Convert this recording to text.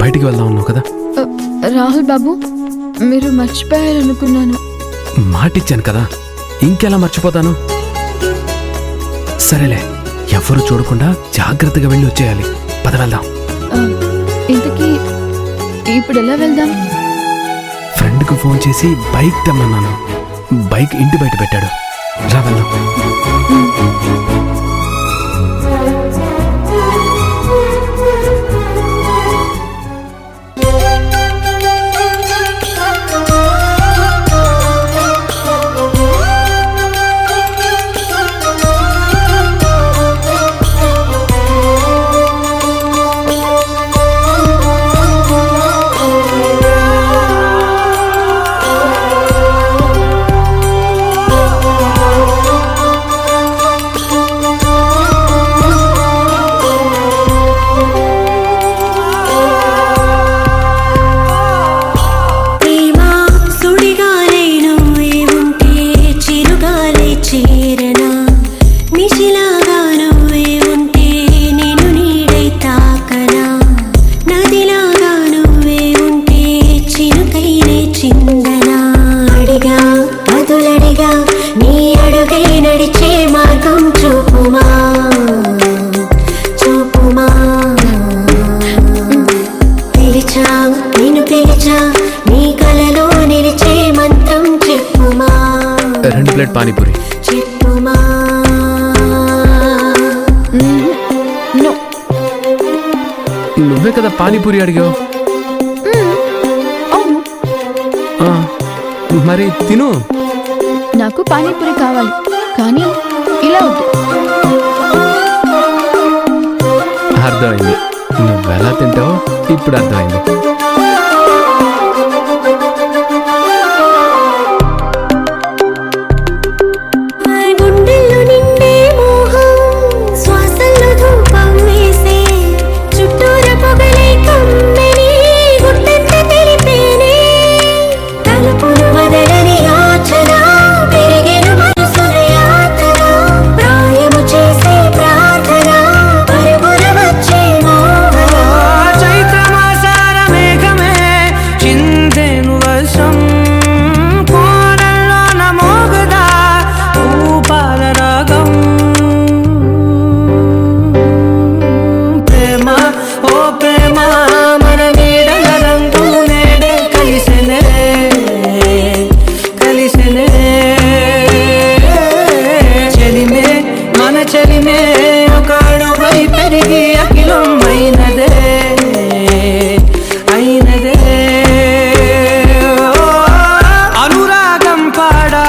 బయటికి వెళ్దాం అన్నావు కదా. రాహుల్ బాబు, మీరు మర్చిపోయారనుకున్నాను. మాటిచ్చాను కదా, ఇంకెలా మర్చిపోతాను. సరేలే, ఎవరు చూడకుండా జాగ్రత్తగా వెళ్ళి వచ్చేయాలి. పద వెళ్దాం. ఇంతకీ ఇప్పుడు ఎలా వెళ్దాం? ఫ్రెండ్కు ఫోన్ చేసి బైక్ తెమ్మన్నాను. బైక్ ఇంటి బయట పెట్టాడు. రా వెళ్దాం. రెండు ప్లేట్ పానీపూరి. నువ్వే కదా పానీపూరి అడిగావు. మరి తిను. నాకు పానీపూరి కావాలి, కానీ ఇలా వద్దు. అర్థమైంది, నువ్వెలా తింటావో ఇప్పుడు అర్థమైంది.